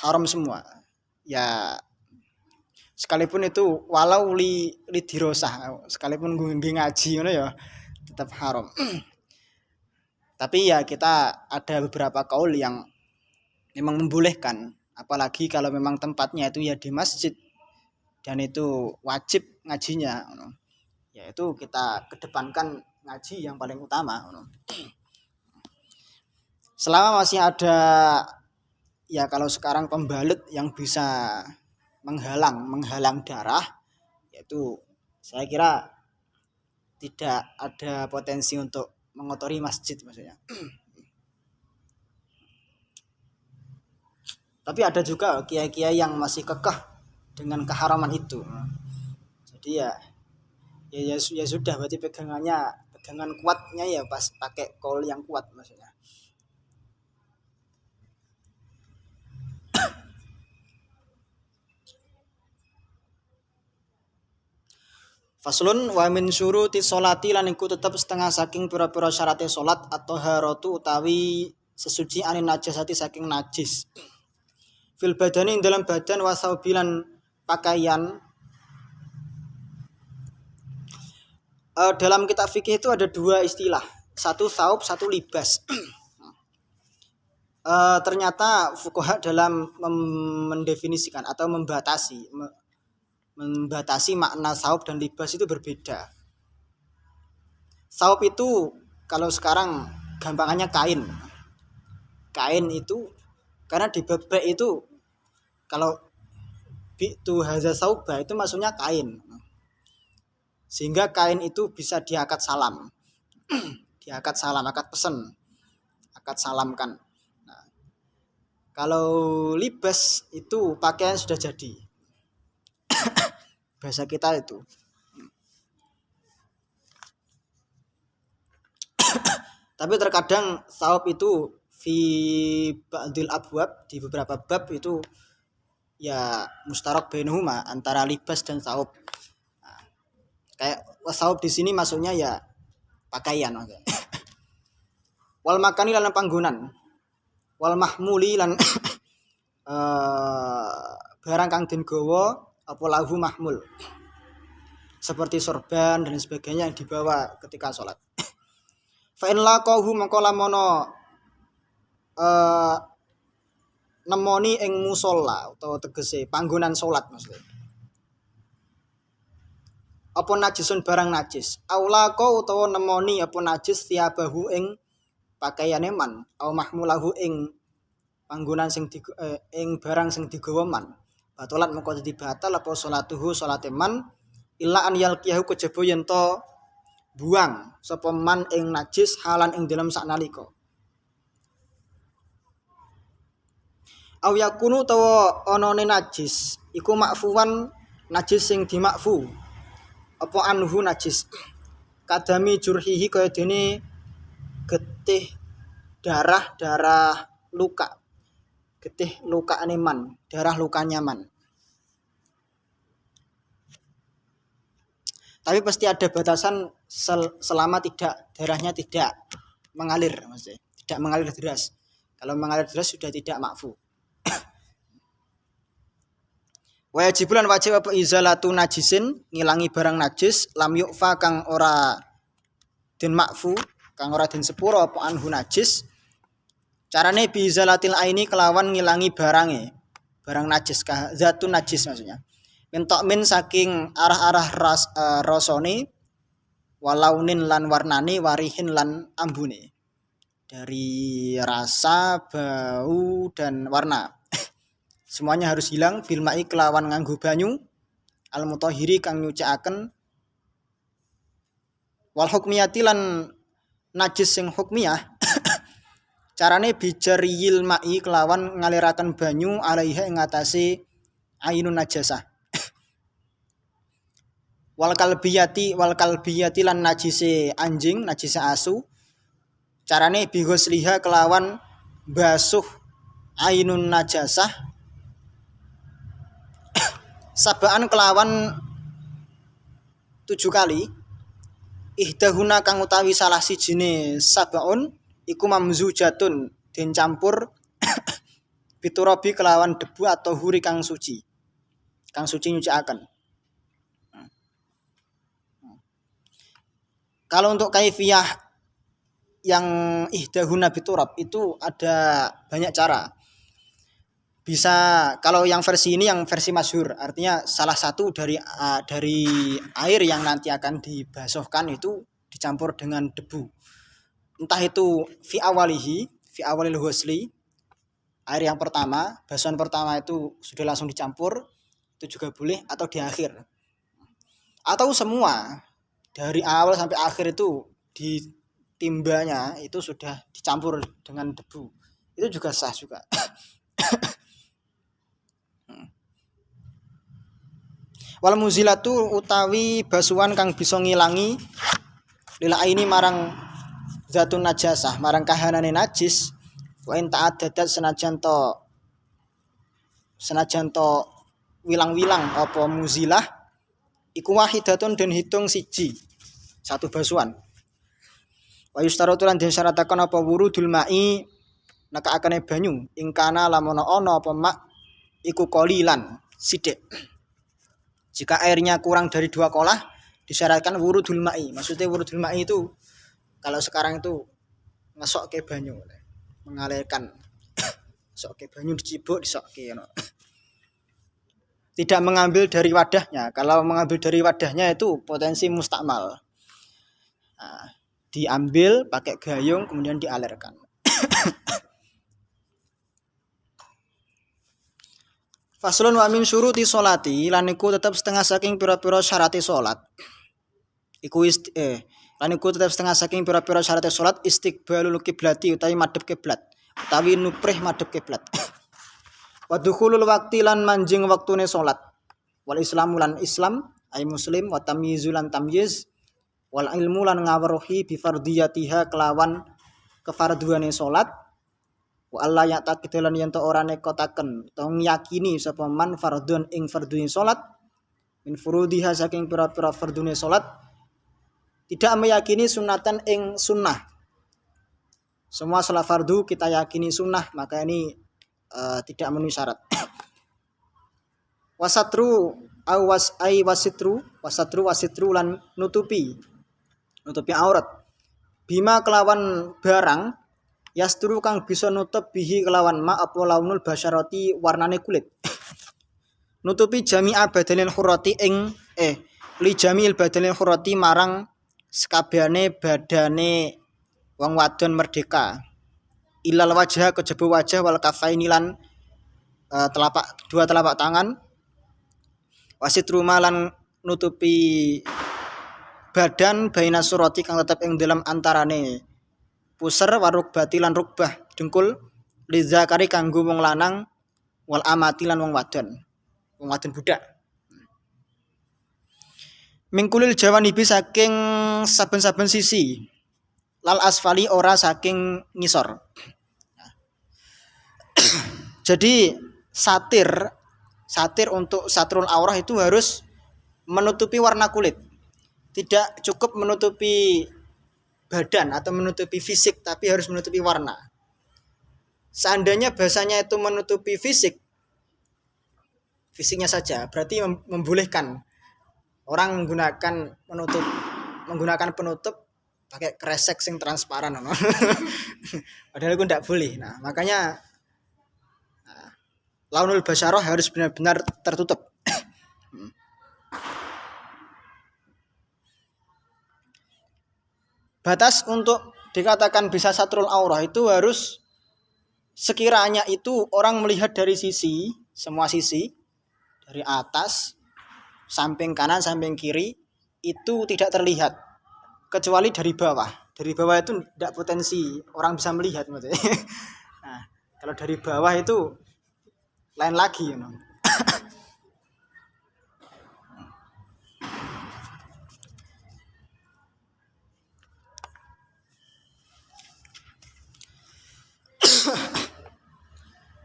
haram semua. Ya sekalipun itu walau li dirosah, sekalipun gue ngaji ngono ya tetap haram. Tapi ya kita ada beberapa qaul yang memang membolehkan, apalagi kalau memang tempatnya itu ya di masjid dan itu wajib ngajinya, yaitu kita kedepankan ngaji yang paling utama. Selama masih ada ya, kalau sekarang pembalut yang bisa menghalang darah, yaitu saya kira tidak ada potensi untuk mengotori masjid maksudnya. Tapi ada juga kiai-kiai yang masih kekeh dengan keharaman itu. Jadi ya sudah, berarti pegangannya dengan kuatnya ya pas pakai qaul yang kuat maksudnya. Faslun wa min syuruti sholati lan iku tetep setengah saking pira-pira syaratnya salat atau haratu utawi sesuci anin najasati saking najis. Fil badani dalam badan wasaubilan pakaian. Dalam kitab fikih itu ada dua istilah, satu saub, satu libas. Ternyata fuqaha dalam mendefinisikan atau membatasi makna saub dan libas itu berbeda. Saub itu kalau sekarang gampangannya kain. Kain itu karena di bab itu kalau bi'tu hadza sauba itu maksudnya kain. Sehingga kain itu bisa diakad salam. Diakad salam, akad pesen. Akad salamkan. Nah, kalau libas itu pakaian sudah jadi. Bahasa kita itu. Tapi terkadang saub itu fi ba'dil abwab, di beberapa bab itu ya mustarak bainahuma antara libas dan saub. Nah, kayak saub di sini maksudnya ya pakaian. Wal makani lan panggonan. Wal mahmuli lan barang kang den gawa apa lahu mahmul. Seperti sorban dan sebagainya yang dibawa ketika sholat. Fa in laqahu mangko lamono nemoni ing musalla utawa tegese panggonan salat maksudnya. Apa najisun barang najis. Aula ko utawa nemoni apa najis tiabahu ing pakaiane man, au mahmulahu ing panggonan sing ing barang sing digawa man. Batolat mengko dadi batal apa salatuhu salate man illa an yalqiyahu kejaba yen to buang sapa man ing najis halan ing dalam saknalika. Aw yakunu utawa anane najis iku makfuwan najis sing dimakfu apa anhu najis kadami jurhihi kaya dene getih darah luka, getih lukaane man, darah lukanya man. Tapi pasti ada batasan selama darahnya tidak mengalir maksudnya, tidak mengalir deras. Kalau mengalir deras sudah tidak makfu. Wajibulan wajib apa izalatu najisin ngilangi barang najis lam yukfa kang ora den makfu kang ora den sepuro apa anhu najis. Carane bi izalatil aini kelawan ngilangi barang najis zatun najis maksudnya. Mentok min saking arah-arah rasane walaunin lan warnane warihin lan ambune. Dari rasa, bau dan warna. Semuanya harus hilang bil ma'i kelawan nganggo banyu al mutahhiri kang nyucikaken wal hukmiyati lan najis sing hukmiyah. Carane bijariyil ma'i kelawan ngaliraken banyu alaiha ing atase ainun najasah. Wal kalbiyati lan najise anjing, najise asu. Carane bihusliha kelawan basuh ainun najasah sabaan kelawan 7 kali. Ihdahuna kang utawi salah sijine sabaun iku mamzujatun den campur biturabi kelawan debu atau huri kang suci nyucikaken. Kalau untuk kaifiyah yang ihdahuna biturab itu ada banyak cara. Bisa kalau yang versi ini yang versi masyhur, artinya salah satu dari air yang nanti akan dibasuhkan itu dicampur dengan debu. Entah itu fi awalil husli, air yang pertama, basuhan pertama itu sudah langsung dicampur, itu juga boleh, atau di akhir. Atau semua dari awal sampai akhir itu di timbanya itu sudah dicampur dengan debu. Itu juga sah juga. Wal muzilatu utawi basuhan kang bisa ngilangi lil aini marang zatun najasah marang kahanane najis wa in ta'addadat senajan to wilang-wilang apa muzilah iku wahidatun den hitung siji satu basuhan wa yustaratu lan disyarataken apa wurudul ma'i nakaakane banyu ingkana lamun ana apa mak iku qalilan sithik. Jika airnya kurang dari 2 kolah disyaratkan wurudul ma'i. Maksudnya wurudul ma'i itu kalau sekarang itu ngesokke banyu, mengalirkan sokke banyu dicibuk disokke you know. Tidak mengambil dari wadahnya. Kalau mengambil dari wadahnya itu potensi mustakmal. Nah, diambil pakai gayung kemudian dialirkan. Faslun wa min syuruti sholati lan iku tetep setengah saking pira-pira syarate salat. Lan iku tetep setengah saking pira-pira syarate salat istiqbalul kiblati utawi madhep kiblat utawi nuprih madhep kiblat. Wa dukhulul waqti lan manjing waktune salat. Wal islamu lan islam ay muslim wa tamyizul lan tamyiz wal ilmu lan ngaweruhi bi fardiyatiha kelawan kefarduane salat. Wa Allah ya takidalan yen to ora nekotaken to ngiyakini sapa man fardhun ing fardune salat min furudiha saking pira-pira fardune salat tidak meyakini sunatan ing sunnah. Semua salat fardu kita yakini sunnah, maka ini tidak memenuhi syarat. Wasatru wasitru lan nutupi aurat bima kelawan barang yasturu kang bisa nutup bihi kelawan ma apa launul basyarati warnane kulit. Nutupi jami'a badanil hurrati ing li jami'il badanil hurrati marang sekabehane badane wong wadon merdeka. Ilal wajah kejaba wajah wal kafaini lan dua telapak tangan. Wasitru malan nutupi badan baina surati kang tetep ing dalam antarane puser waruk batilan rukbah dengkul lizakari kanggo wong lanang wal amati lan wong wadon budak. Mingkulil jawanibi saking saben-saben sisi lal asfali ora saking ngisor. Jadi satir untuk satrul aurah itu harus menutupi warna kulit. Tidak cukup menutupi badan atau menutupi fisik, tapi harus menutupi warna. Seandainya bahasanya itu menutupi fisiknya saja, berarti membolehkan orang menggunakan penutup pakai kresek sing transparan, no? Padahal itu tidak boleh. Nah, makanya launul basyarah harus benar-benar tertutup. Batas untuk dikatakan bisa satrul aurah itu harus sekiranya itu orang melihat dari semua sisi, dari atas, samping kanan, samping kiri, itu tidak terlihat. Kecuali dari bawah. Dari bawah itu tidak potensi orang bisa melihat. Nah, kalau dari bawah itu lain lagi. You know.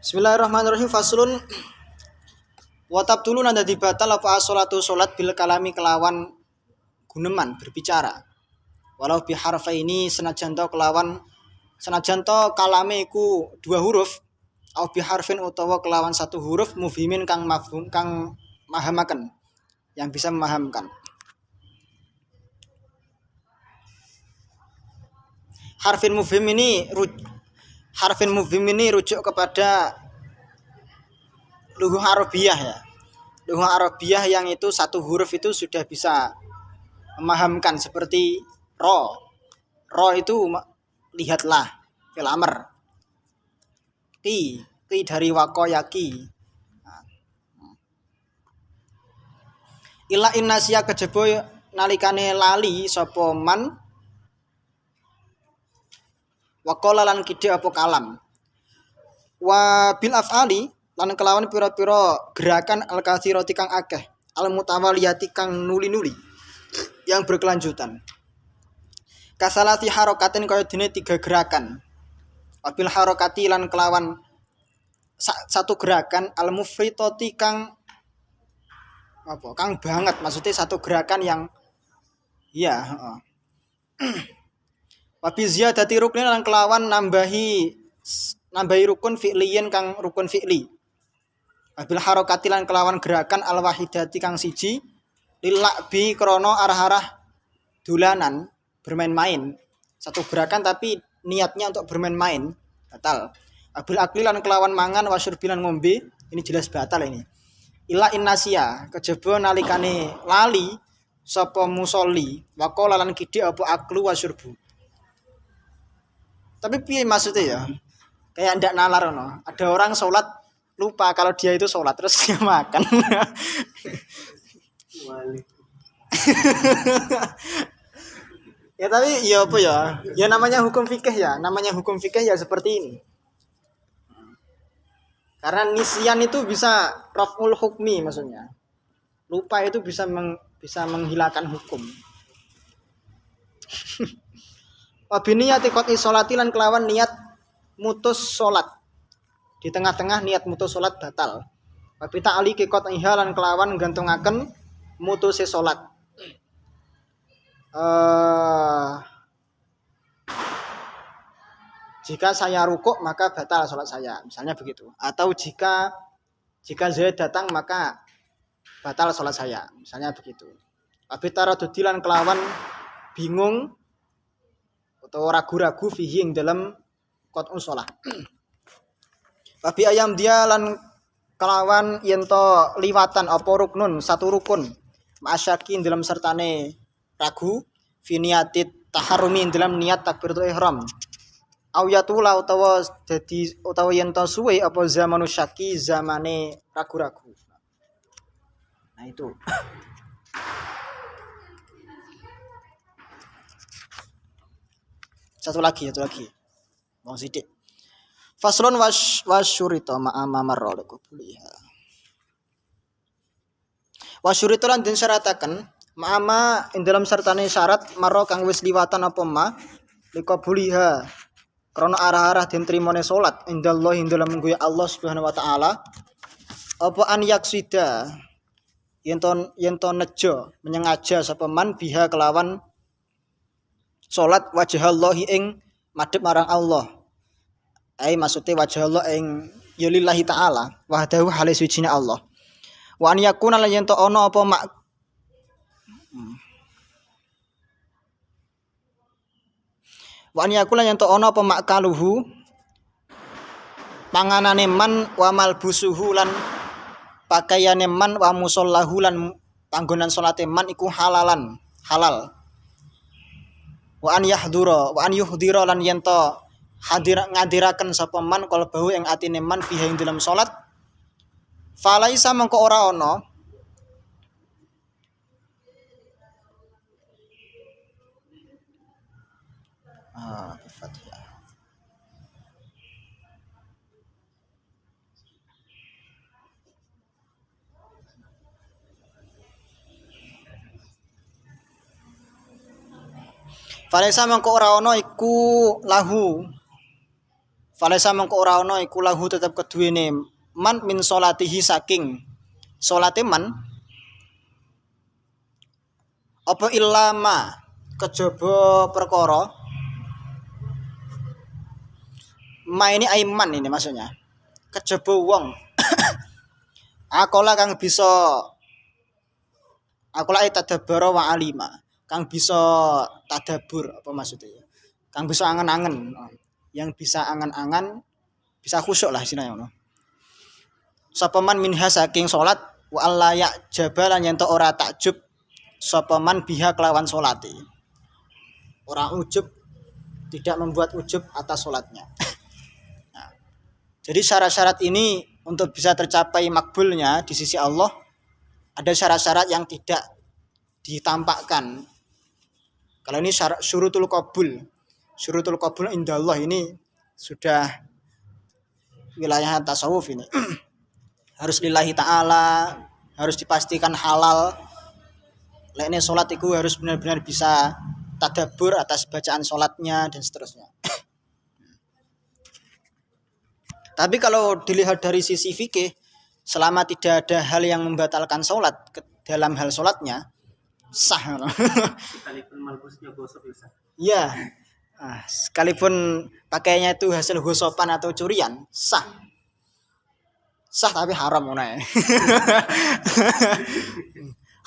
Bismillahirrahmanirrahim. Faslun wa tabtulu nanda dibatal apa sholatu salat bil kalami kelawan guneman berbicara. Walau bi harfaini senajan to kalame iku 2 huruf au bi harfin utawa kelawan 1 huruf mufhimin kang mafhum kang mahamaken yang bisa memahamkan. Harfin mufhim ini rujuk kepada lughah Arabiyah ya. Lughah Arabiyah yang itu 1 huruf itu sudah bisa memahamkan seperti ro. Ro itu lihatlah, fil amr. Ki dari waqayaki. Illa innasiya kejebo nalikane lali sapa man waqala lan kide apa kalam. Wa bil af'ali lan kelawan pira-pira gerakan al-katsirati kang akeh, al-mutawaliyati kang nuli-nuli yang berkelanjutan. Kasalati harokatin kaya dene 3 gerakan. Wabil harokati lan kelawan satu gerakan al mufritoti kang banget, maksudnya satu gerakan yang ya heeh. Wa bi ziyadati ruknin lan kelawan nambahi rukun fi'liyin kang rukun fi'li. Wabil harokati lan kelawan gerakan al wahidati kang siji lilakbi krana arah-arah dolanan bermain-main. Satu gerakan tapi niatnya untuk bermain-main batal. Abil akli lan kelawan mangan wasyurbilan ngombe, ini jelas batal ini. Ila innasia kejaba nalikane lali sapa musolli waqala lan kidhi apa aklu wasyurbu. Tapi piye maksudnya ya? Kayak ndak nalar ono. Ada orang sholat lupa kalau dia itu sholat terus dia makan. Ya tapi ya apa ya? Ya namanya hukum fikih ya. Namanya hukum fikih ya seperti ini. Karena nisyan itu bisa raf'ul hukmi maksudnya. Lupa itu bisa menghilangkan hukum. Wabiniyati qat'i sholati lan kelawan niat mutus sholat. Di tengah-tengah niat mutus sholat batal. Wabi ta'ali ki qat'iha lan kelawan gantungaken mutuse sholat. Jika saya rukuk maka batal sholat saya, misalnya begitu. Atau jika Zaid datang maka batal sholat saya, misalnya begitu. Abi taradudilan kelawan bingung atau ragu-ragu fihi ing dalam qat'us shalah. Abi ayam dia lan kelawan yento liwatan apa ruknun satu rukun ma'asyaki dalam sertane ragu fi niyatit taharrumi dalam niat takbiratul ihram. Awyatula utawa dadi utawa yen to suwe apa zamanu syaki zamane ragu-ragu. Nah itu. Satu lagi. Wong sithik. Faslun wasyurita ma'ama marra kuliha. Wasyurita lan den syarataken ma'ama ing dalam sertane syarat marra kang wis liwatan apa ma likuliha. Karena arah-arah den trimone salat indallah ing dalem Gusti Allah Subhanahu wa taala apa an yaksida yen to nejo menyengaja sapa man biha kelawan salat wajhallahi ing madhep marang Allah. Maksude wajhallah ing ya lillahi taala wahdahu hale sucine Allah. Wa an yakuna lan yen to ana apa Wa an yakula yen to ana apa makaluhu panganane man wa malbusuhu lan pakaiane man wa musallahu lan panggonan salate man iku halal. Wa an yuhdira lan yen to ngadiraken sapa man qalbahu ing atine man fiha ing dalam salat falaisa mengko ora ana Al-Fatihah. Falesa mengko ora ana iku lahu. Falesa mengko ora ana iku lahu tetep keduwene man min salatihi saking salate man apa illama kejaba perkara ma ini aiman ini maksudnya kejaba wong akola kang bisa akola tadabbara wa alima kang bisa tadabur apa maksudnya kang bisa angen-angen yang bisa angen-angen bisa khusyuk lah istilahnya ngono sapa man minha saking salat wa alla ya jabalan yen ora takjub sapa man biha kelawan salate ora ujub tidak membuat ujub atas salatnya. Jadi syarat-syarat ini untuk bisa tercapai makbulnya di sisi Allah ada syarat-syarat yang tidak ditampakkan. Kalau ini syarat syurutul qabul. Syurutul qabul indallah ini sudah wilayah tasawuf ini. Harus lillahi ta'ala, harus dipastikan halal. Lekne salat itu harus benar-benar bisa tadabbur atas bacaan sholatnya dan seterusnya. Tapi kalau dilihat dari sisi fikih, selama tidak ada hal yang membatalkan sholat dalam hal sholatnya, sah. Sekalipun malbusnya gosok bisa. Ya, sekalipun pakainya itu hasil gosopan atau curian, sah. Sah tapi haram ya.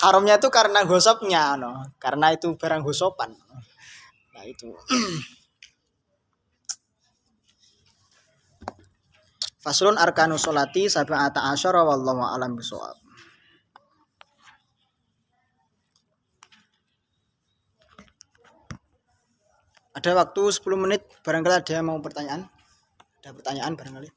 Haramnya itu karena gosopnya, karena itu barang gosopan. Nah itu. Faslun arkanu sholati sab'ata asyara wallahu a'lam bishawab. Ada waktu 10 menit, barangkali ada yang mau pertanyaan? Ada pertanyaan barangkali?